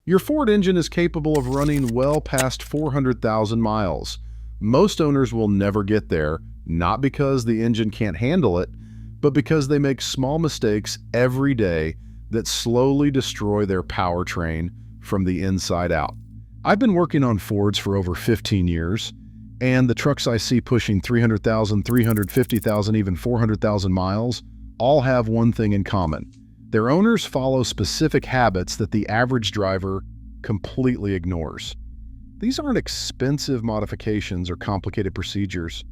Your Ford engine is capable of running well past 400,000 miles. Most owners will never get there, not because the engine can't handle it, but because they make small mistakes every day that slowly destroy their powertrain from the inside out. I've been working on Fords for over 15 years, and the trucks I see pushing 300,000, 350,000, even 400,000 miles all have one thing in common. Their owners follow specific habits that the average driver completely ignores. These aren't expensive modifications or complicated procedures.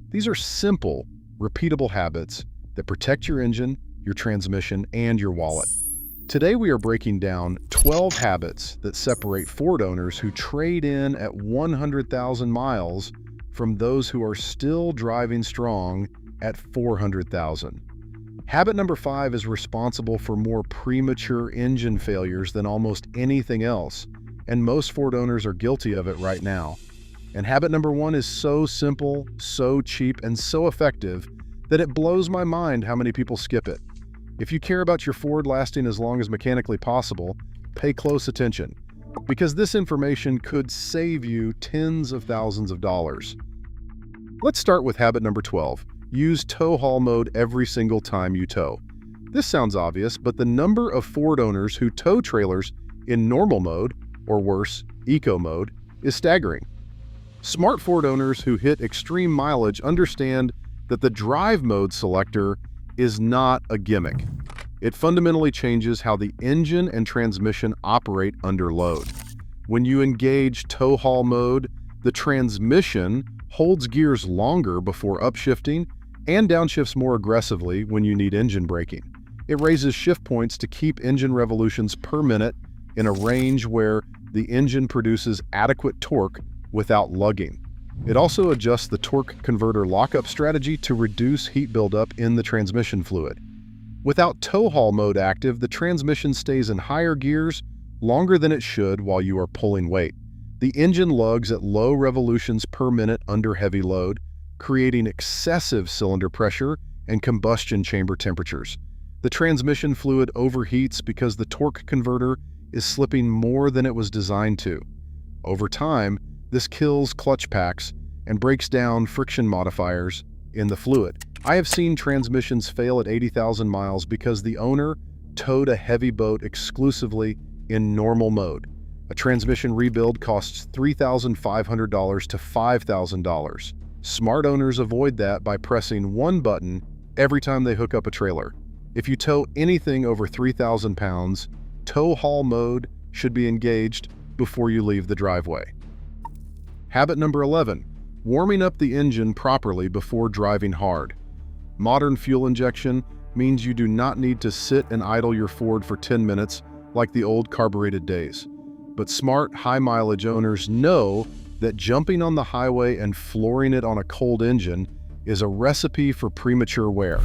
These are simple, repeatable habits that protect your engine, your transmission, and your wallet. Today we are breaking down 12 habits that separate Ford owners who trade in at 100,000 miles from those who are still driving strong at 400,000. Habit number 5 is responsible for more premature engine failures than almost anything else, and most Ford owners are guilty of it right now. And habit number 1 is so simple, so cheap, and so effective that it blows my mind how many people skip it. If you care about your Ford lasting as long as mechanically possible, pay close attention, because this information could save you tens of thousands of dollars. Let's start with habit number 12. Use tow haul mode every single time you tow. This sounds obvious, but the number of Ford owners who tow trailers in normal mode, or worse, eco mode, is staggering. Smart Ford owners who hit extreme mileage understand that the drive mode selector is not a gimmick. It fundamentally changes how the engine and transmission operate under load. When you engage tow haul mode, the transmission holds gears longer before upshifting and downshifts more aggressively when you need engine braking. It raises shift points to keep engine revolutions per minute in a range where the engine produces adequate torque without lugging. It also adjusts the torque converter lockup strategy to reduce heat buildup in the transmission fluid. Without tow haul mode active, the transmission stays in higher gears longer than it should while you are pulling weight. The engine lugs at low revolutions per minute under heavy load, creating excessive cylinder pressure and combustion chamber temperatures. The transmission fluid overheats because the torque converter is slipping more than it was designed to. Over time, this kills clutch packs and breaks down friction modifiers in the fluid. I have seen transmissions fail at 80,000 miles because the owner towed a heavy boat exclusively in normal mode. A transmission rebuild costs $3,500 to $5,000. Smart owners avoid that by pressing one button every time they hook up a trailer. If you tow anything over 3,000 pounds, tow haul mode should be engaged before you leave the driveway. Habit number 11, warming up the engine properly before driving hard. Modern fuel injection means you do not need to sit and idle your Ford for 10 minutes like the old carbureted days. But smart, high-mileage owners know that jumping on the highway and flooring it on a cold engine is a recipe for premature wear.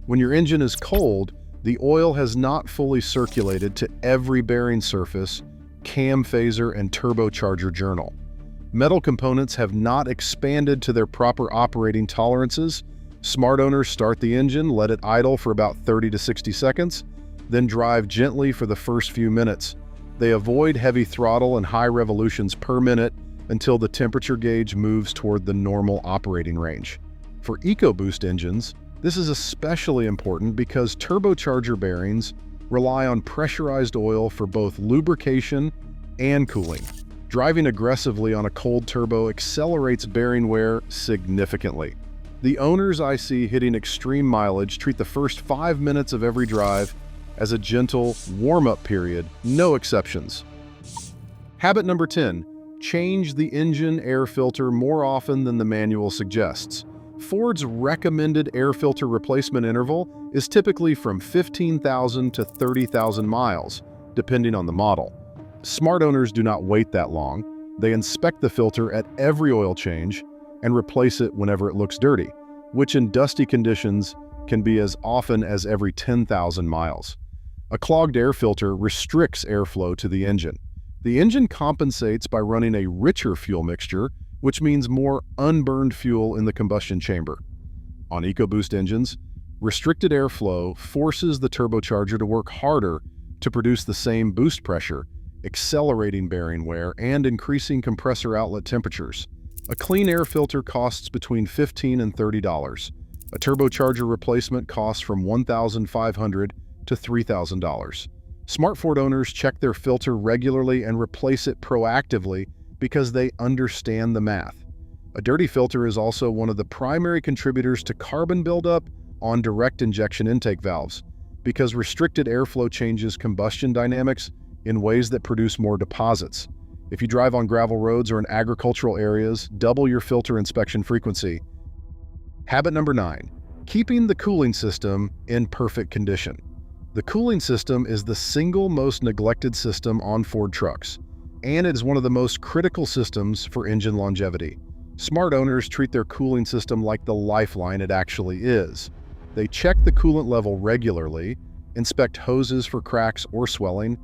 When your engine is cold, the oil has not fully circulated to every bearing surface, cam phaser, and turbocharger journal. Metal components have not expanded to their proper operating tolerances. Smart owners start the engine, let it idle for about 30 to 60 seconds, then drive gently for the first few minutes. They avoid heavy throttle and high revolutions per minute until the temperature gauge moves toward the normal operating range. For EcoBoost engines, this is especially important because turbocharger bearings rely on pressurized oil for both lubrication and cooling. Driving aggressively on a cold turbo accelerates bearing wear significantly. The owners I see hitting extreme mileage treat the first 5 minutes of every drive as a gentle warm-up period, no exceptions. Habit number 10. Change the engine air filter more often than the manual suggests. Ford's recommended air filter replacement interval is typically from 15,000 to 30,000 miles, depending on the model. Smart owners do not wait that long. They inspect the filter at every oil change and replace it whenever it looks dirty, which in dusty conditions can be as often as every 10,000 miles. A clogged air filter restricts airflow to the engine. The engine compensates by running a richer fuel mixture, which means more unburned fuel in the combustion chamber. On EcoBoost engines, restricted airflow forces the turbocharger to work harder to produce the same boost pressure, accelerating bearing wear, and increasing compressor outlet temperatures. A clean air filter costs between $15 and $30. A turbocharger replacement costs from $1,500 to $3,000. Smart Ford owners check their filter regularly and replace it proactively because they understand the math. A dirty filter is also one of the primary contributors to carbon buildup on direct injection intake valves, because restricted airflow changes combustion dynamics in ways that produce more deposits. If you drive on gravel roads or in agricultural areas, double your filter inspection frequency. Habit number 9, keeping the cooling system in perfect condition. The cooling system is the single most neglected system on Ford trucks, and it is one of the most critical systems for engine longevity. Smart owners treat their cooling system like the lifeline it actually is. They check the coolant level regularly, inspect hoses for cracks or swelling,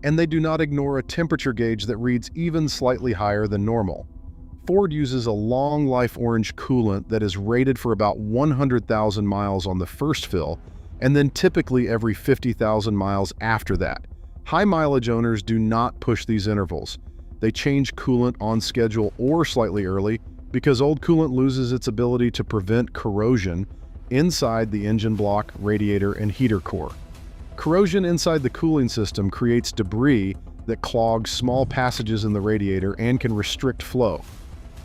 and they do not ignore a temperature gauge that reads even slightly higher than normal. Ford uses a long-life orange coolant that is rated for about 100,000 miles on the first fill, and then typically every 50,000 miles after that. High-mileage owners do not push these intervals. They change coolant on schedule or slightly early because old coolant loses its ability to prevent corrosion inside the engine block, radiator, and heater core. Corrosion inside the cooling system creates debris that clogs small passages in the radiator and can restrict flow.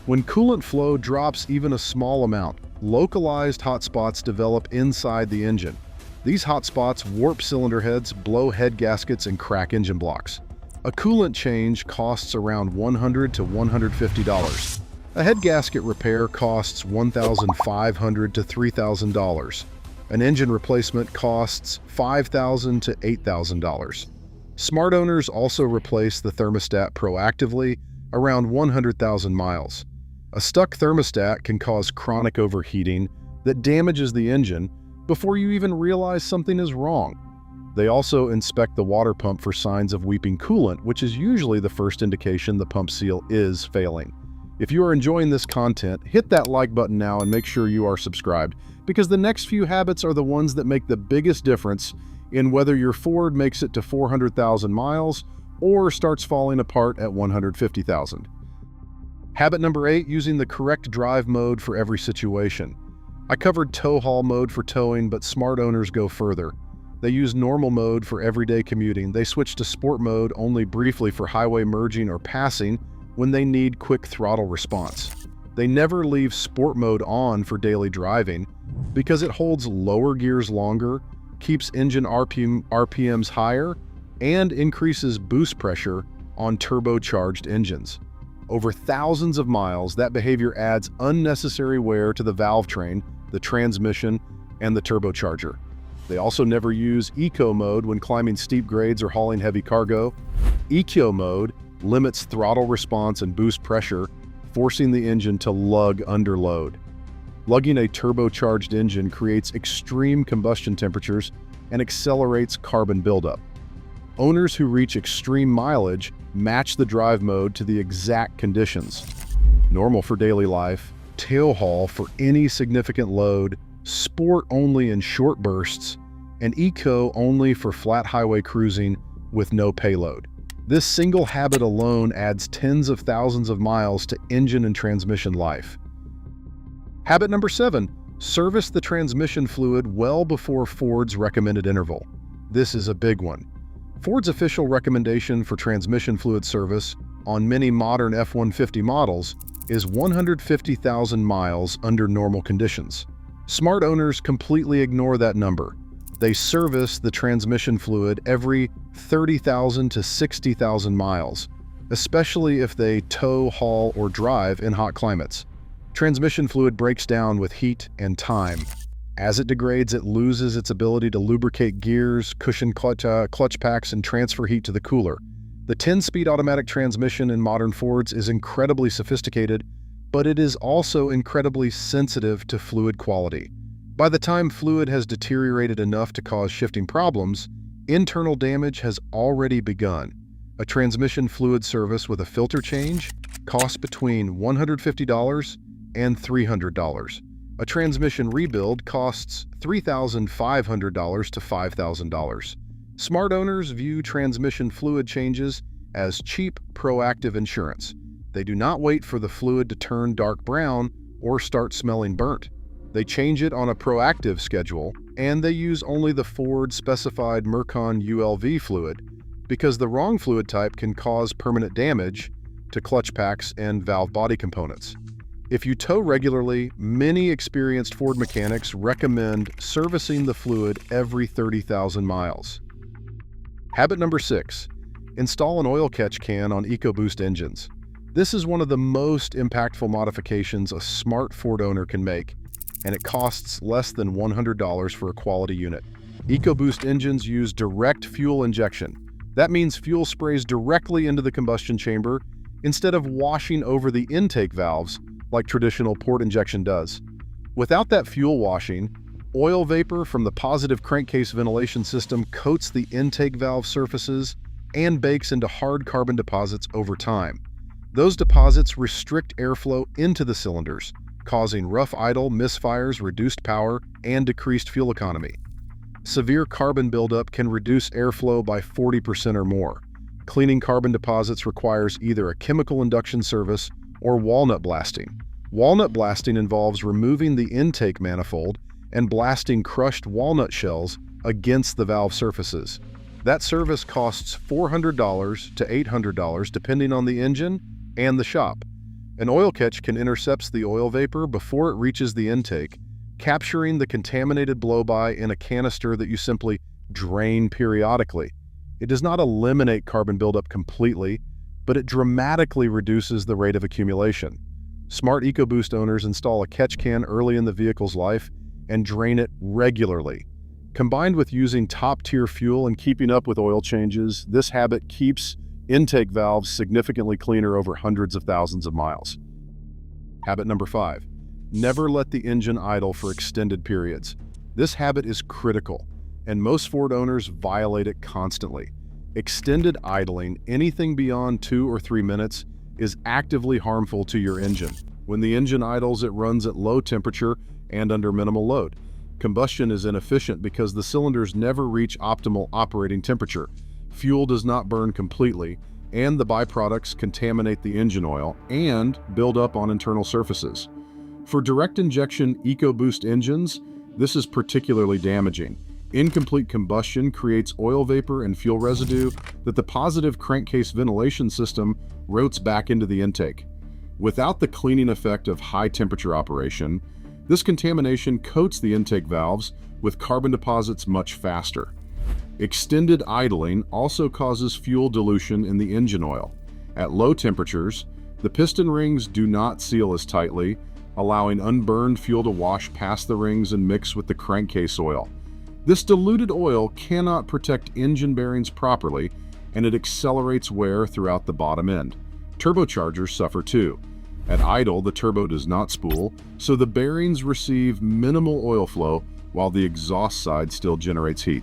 When coolant flow drops even a small amount, localized hot spots develop inside the engine. These hot spots warp cylinder heads, blow head gaskets, and crack engine blocks. A coolant change costs around $100 to $150. A head gasket repair costs $1,500 to $3,000. An engine replacement costs $5,000 to $8,000. Smart owners also replace the thermostat proactively around 100,000 miles. A stuck thermostat can cause chronic overheating that damages the engine before you even realize something is wrong. They also inspect the water pump for signs of weeping coolant, which is usually the first indication the pump seal is failing. If you are enjoying this content, hit that like button now and make sure you are subscribed, because the next few habits are the ones that make the biggest difference in whether your Ford makes it to 400,000 miles or starts falling apart at 150,000. Habit number 8, using the correct drive mode for every situation. I covered tow haul mode for towing, but smart owners go further. They use normal mode for everyday commuting. They switch to sport mode only briefly for highway merging or passing when they need quick throttle response. They never leave sport mode on for daily driving because it holds lower gears longer, keeps engine RPMs higher, and increases boost pressure on turbocharged engines. Over thousands of miles, that behavior adds unnecessary wear to the valve train, the transmission, and the turbocharger. They also never use Eco mode when climbing steep grades or hauling heavy cargo. Eco mode limits throttle response and boost pressure, forcing the engine to lug under load. Lugging a turbocharged engine creates extreme combustion temperatures and accelerates carbon buildup. Owners who reach extreme mileage match the drive mode to the exact conditions. Normal for daily life, tail haul for any significant load, sport only in short bursts, and eco only for flat highway cruising with no payload. This single habit alone adds tens of thousands of miles to engine and transmission life. Habit number 7, service the transmission fluid well before Ford's recommended interval. This is a big one. Ford's official recommendation for transmission fluid service on many modern F-150 models is 150,000 miles under normal conditions. Smart owners completely ignore that number. They service the transmission fluid every 30,000 to 60,000 miles, especially if they tow, haul, or drive in hot climates. Transmission fluid breaks down with heat and time. As it degrades, it loses its ability to lubricate gears, cushion clutch packs, and transfer heat to the cooler. The 10-speed automatic transmission in modern Fords is incredibly sophisticated, but it is also incredibly sensitive to fluid quality. By the time fluid has deteriorated enough to cause shifting problems, internal damage has already begun. A transmission fluid service with a filter change costs between $150 and $300. A transmission rebuild costs $3,500 to $5,000. Smart owners view transmission fluid changes as cheap, proactive insurance. They do not wait for the fluid to turn dark brown or start smelling burnt. They change it on a proactive schedule, and they use only the Ford-specified Mercon ULV fluid because the wrong fluid type can cause permanent damage to clutch packs and valve body components. If you tow regularly, many experienced Ford mechanics recommend servicing the fluid every 30,000 miles. Habit number 6. Install an oil catch can on EcoBoost engines. This is one of the most impactful modifications a smart Ford owner can make, and it costs less than $100 for a quality unit. EcoBoost engines use direct fuel injection. That means fuel sprays directly into the combustion chamber instead of washing over the intake valves like traditional port injection does. Without that fuel washing, oil vapor from the positive crankcase ventilation system coats the intake valve surfaces and bakes into hard carbon deposits over time. Those deposits restrict airflow into the cylinders, causing rough idle, misfires, reduced power, and decreased fuel economy. Severe carbon buildup can reduce airflow by 40% or more. Cleaning carbon deposits requires either a chemical induction service or walnut blasting. Walnut blasting involves removing the intake manifold and blasting crushed walnut shells against the valve surfaces. That service costs $400 to $800 depending on the engine and the shop. An oil catch can intercept the oil vapor before it reaches the intake, capturing the contaminated blow-by in a canister that you simply drain periodically. It does not eliminate carbon buildup completely, but it dramatically reduces the rate of accumulation. Smart EcoBoost owners install a catch can early in the vehicle's life and drain it regularly. Combined with using top-tier fuel and keeping up with oil changes, this habit keeps intake valves significantly cleaner over hundreds of thousands of miles. Habit number 5. Never let the engine idle for extended periods. This habit is critical, and most Ford owners violate it constantly. Extended idling, anything beyond 2 or 3 minutes, is actively harmful to your engine. When the engine idles, it runs at low temperature and under minimal load. Combustion is inefficient because the cylinders never reach optimal operating temperature. Fuel does not burn completely, and the byproducts contaminate the engine oil and build up on internal surfaces. For direct injection EcoBoost engines, this is particularly damaging. Incomplete combustion creates oil vapor and fuel residue that the positive crankcase ventilation system rotates back into the intake. Without the cleaning effect of high-temperature operation, this contamination coats the intake valves with carbon deposits much faster. Extended idling also causes fuel dilution in the engine oil. At low temperatures, the piston rings do not seal as tightly, allowing unburned fuel to wash past the rings and mix with the crankcase oil. This diluted oil cannot protect engine bearings properly, and it accelerates wear throughout the bottom end. Turbochargers suffer too. At idle, the turbo does not spool, so the bearings receive minimal oil flow while the exhaust side still generates heat.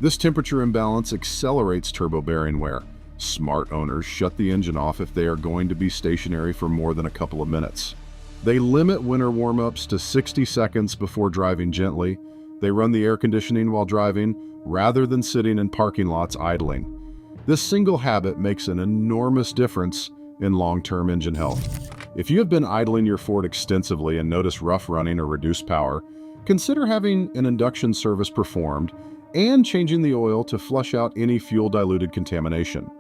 This temperature imbalance accelerates turbo bearing wear. Smart owners shut the engine off if they are going to be stationary for more than a couple of minutes. They limit winter warm-ups to 60 seconds before driving gently. They run the air conditioning while driving, rather than sitting in parking lots idling. This single habit makes an enormous difference in long-term engine health. If you have been idling your Ford extensively and notice rough running or reduced power, consider having an induction service performed and changing the oil to flush out any fuel-diluted contamination.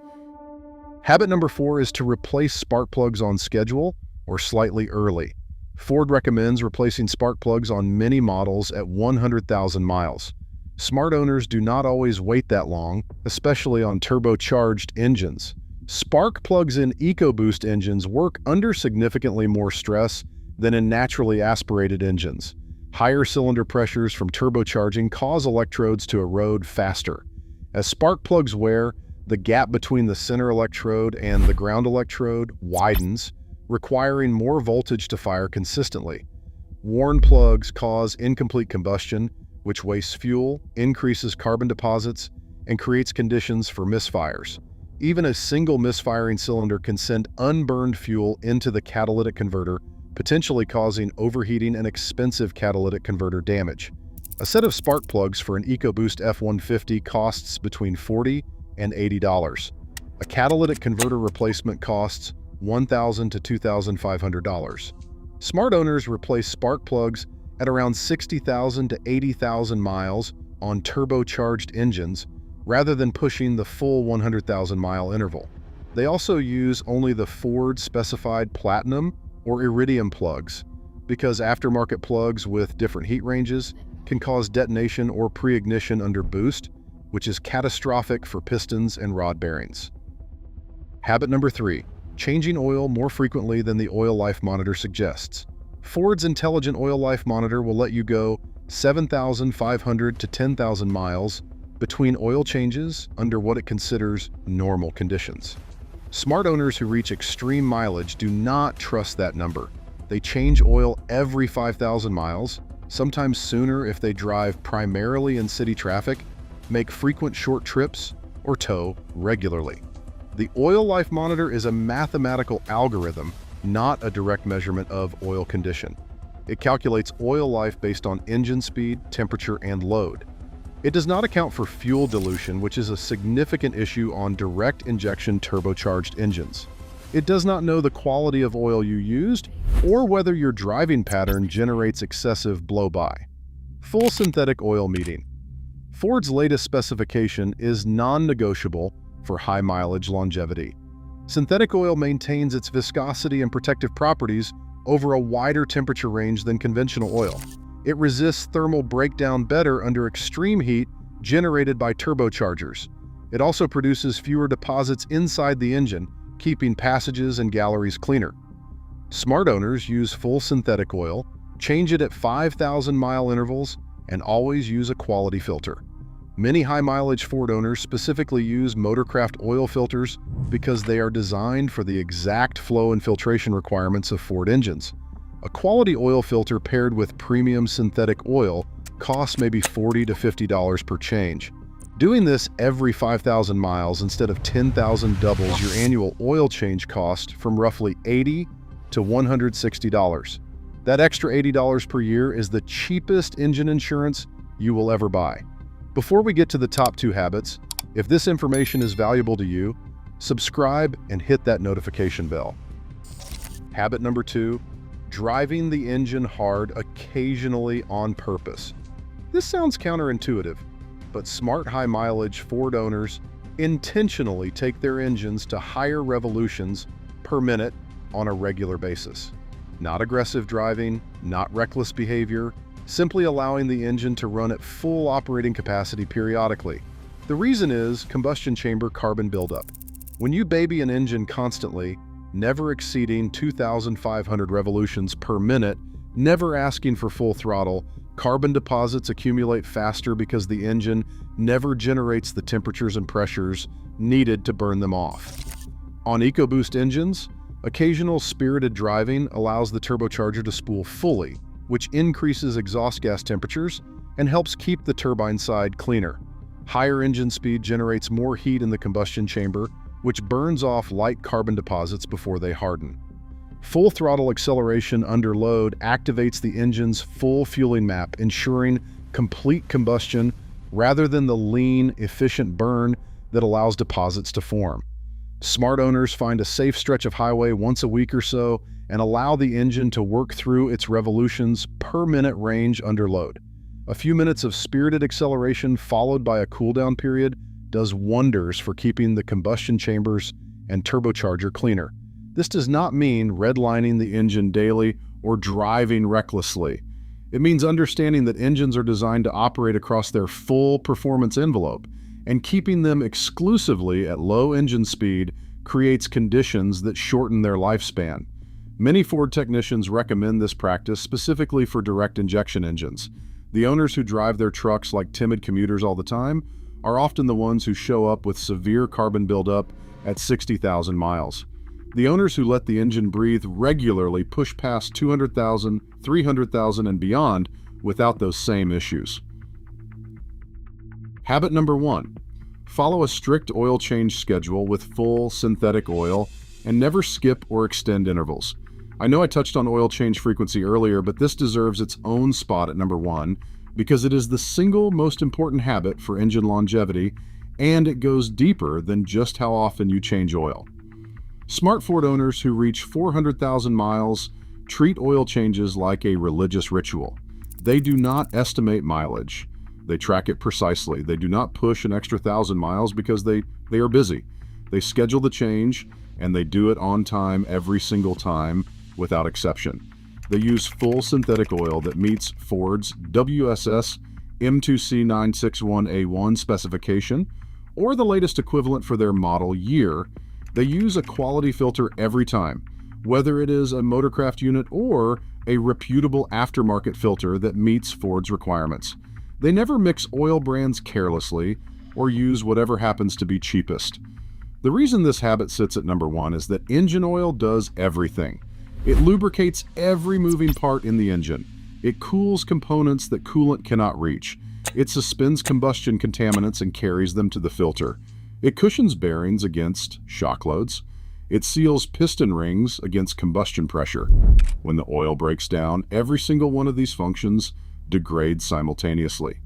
Habit number 4 is to replace spark plugs on schedule or slightly early. Ford recommends replacing spark plugs on many models at 100,000 miles. Smart owners do not always wait that long, especially on turbocharged engines. Spark plugs in EcoBoost engines work under significantly more stress than in naturally aspirated engines. Higher cylinder pressures from turbocharging cause electrodes to erode faster. As spark plugs wear, the gap between the center electrode and the ground electrode widens, requiring more voltage to fire consistently. Worn plugs cause incomplete combustion, which wastes fuel, increases carbon deposits, and creates conditions for misfires. Even a single misfiring cylinder can send unburned fuel into the catalytic converter, potentially causing overheating and expensive catalytic converter damage. A set of spark plugs for an EcoBoost F-150 costs between $40 and $80. A catalytic converter replacement costs $1,000 to $2,500. Smart owners replace spark plugs at around 60,000 to 80,000 miles on turbocharged engines rather than pushing the full 100,000-mile interval. They also use only the Ford-specified platinum or iridium plugs because aftermarket plugs with different heat ranges can cause detonation or pre-ignition under boost, which is catastrophic for pistons and rod bearings. Habit number 3. Changing oil more frequently than the oil life monitor suggests. Ford's intelligent oil life monitor will let you go 7,500 to 10,000 miles between oil changes under what it considers normal conditions. Smart owners who reach extreme mileage do not trust that number. They change oil every 5,000 miles, sometimes sooner if they drive primarily in city traffic, make frequent short trips, or tow regularly. The oil life monitor is a mathematical algorithm, not a direct measurement of oil condition. It calculates oil life based on engine speed, temperature, and load. It does not account for fuel dilution, which is a significant issue on direct injection turbocharged engines. It does not know the quality of oil you used or whether your driving pattern generates excessive blow-by. Full synthetic oil meeting. Ford's latest specification is non-negotiable for high mileage longevity. Synthetic oil maintains its viscosity and protective properties over a wider temperature range than conventional oil. It resists thermal breakdown better under extreme heat generated by turbochargers. It also produces fewer deposits inside the engine, keeping passages and galleries cleaner. Smart owners use full synthetic oil, change it at 5,000-mile intervals, and always use a quality filter. Many high-mileage Ford owners specifically use Motorcraft oil filters because they are designed for the exact flow and filtration requirements of Ford engines. A quality oil filter paired with premium synthetic oil costs maybe $40 to $50 per change. Doing this every 5,000 miles instead of 10,000 doubles your annual oil change cost from roughly $80 to $160. That extra $80 per year is the cheapest engine insurance you will ever buy. Before we get to the top 2 habits, if this information is valuable to you, subscribe and hit that notification bell. Habit number 2, driving the engine hard occasionally on purpose. This sounds counterintuitive, but smart high-mileage Ford owners intentionally take their engines to higher revolutions per minute on a regular basis. Not aggressive driving, not reckless behavior, simply allowing the engine to run at full operating capacity periodically. The reason is combustion chamber carbon buildup. When you baby an engine constantly, never exceeding 2,500 revolutions per minute, never asking for full throttle, carbon deposits accumulate faster because the engine never generates the temperatures and pressures needed to burn them off. On EcoBoost engines, occasional spirited driving allows the turbocharger to spool fully, which increases exhaust gas temperatures and helps keep the turbine side cleaner. Higher engine speed generates more heat in the combustion chamber, which burns off light carbon deposits before they harden. Full throttle acceleration under load activates the engine's full fueling map, ensuring complete combustion rather than the lean, efficient burn that allows deposits to form. Smart owners find a safe stretch of highway once a week or so and allow the engine to work through its revolutions per minute range under load. A few minutes of spirited acceleration followed by a cooldown period does wonders for keeping the combustion chambers and turbocharger cleaner. This does not mean redlining the engine daily or driving recklessly. It means understanding that engines are designed to operate across their full performance envelope, and keeping them exclusively at low engine speed creates conditions that shorten their lifespan. Many Ford technicians recommend this practice specifically for direct injection engines. The owners who drive their trucks like timid commuters all the time are often the ones who show up with severe carbon buildup at 60,000 miles. The owners who let the engine breathe regularly push past 200,000, 300,000, and beyond without those same issues. Habit number 1. Follow a strict oil change schedule with full synthetic oil and never skip or extend intervals. I know I touched on oil change frequency earlier, but this deserves its own spot at number 1 because it is the single most important habit for engine longevity and it goes deeper than just how often you change oil. Smart Ford owners who reach 400,000 miles treat oil changes like a religious ritual. They do not estimate mileage. They track it precisely. They do not push an extra 1,000 miles because they are busy. They schedule the change, and they do it on time every single time without exception. They use full synthetic oil that meets Ford's WSS M2C961A1 specification, or the latest equivalent for their model year. They use a quality filter every time, whether it is a Motorcraft unit or a reputable aftermarket filter that meets Ford's requirements. They never mix oil brands carelessly or use whatever happens to be cheapest. The reason this habit sits at number one is that engine oil does everything. It lubricates every moving part in the engine. It cools components that coolant cannot reach. It suspends combustion contaminants and carries them to the filter. It cushions bearings against shock loads. It seals piston rings against combustion pressure. When the oil breaks down, every single one of these functions degrades simultaneously.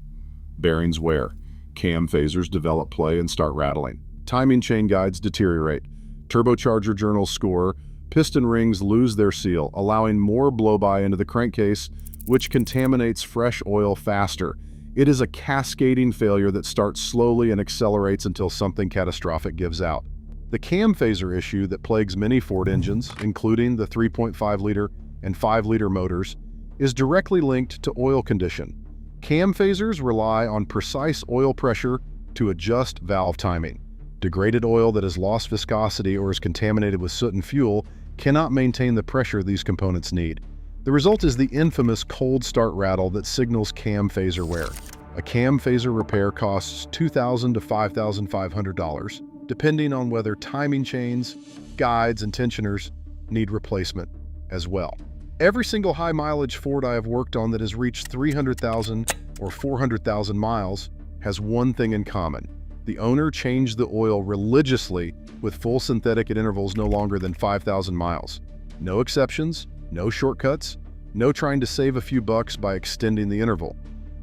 Bearings wear. Cam phasers develop play and start rattling. Timing chain guides deteriorate. Turbocharger journals score. Piston rings lose their seal, allowing more blow-by into the crankcase, which contaminates fresh oil faster. It is a cascading failure that starts slowly and accelerates until something catastrophic gives out. The cam phaser issue that plagues many Ford engines, including the 3.5-liter and 5-liter motors, is directly linked to oil condition. Cam phasers rely on precise oil pressure to adjust valve timing. Degraded oil that has lost viscosity or is contaminated with soot and fuel cannot maintain the pressure these components need. The result is the infamous cold start rattle that signals cam phaser wear. A cam phaser repair costs $2,000 to $5,500, depending on whether timing chains, guides, and tensioners need replacement as well. Every single high-mileage Ford I have worked on that has reached 300,000 or 400,000 miles has one thing in common. The owner changed the oil religiously with full synthetic at intervals no longer than 5,000 miles. No exceptions, no shortcuts, no trying to save a few bucks by extending the interval.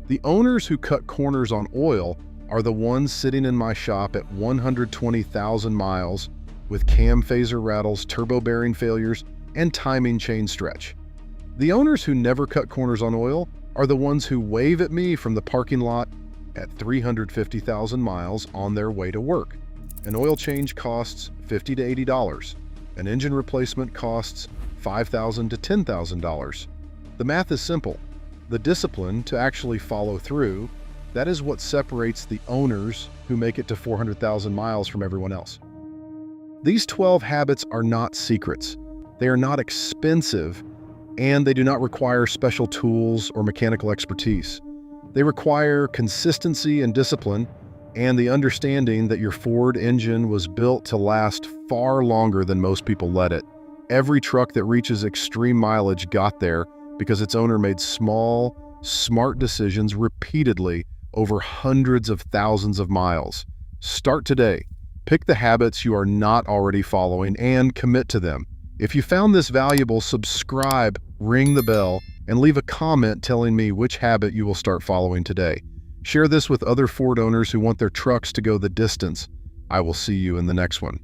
The owners who cut corners on oil are the ones sitting in my shop at 120,000 miles with cam phaser rattles, turbo bearing failures, and timing chain stretch. The owners who never cut corners on oil are the ones who wave at me from the parking lot at 350,000 miles on their way to work. An oil change costs $50 to $80. An engine replacement costs $5,000 to $10,000. The math is simple. The discipline to actually follow through, that is what separates the owners who make it to 400,000 miles from everyone else. These 12 habits are not secrets. They are not expensive, and they do not require special tools or mechanical expertise. They require consistency and discipline, and the understanding that your Ford engine was built to last far longer than most people let it. Every truck that reaches extreme mileage got there because its owner made small, smart decisions repeatedly over hundreds of thousands of miles. Start today. Pick the habits you are not already following and commit to them. If you found this valuable, subscribe, ring the bell, and leave a comment telling me which habit you will start following today. Share this with other Ford owners who want their trucks to go the distance. I will see you in the next one.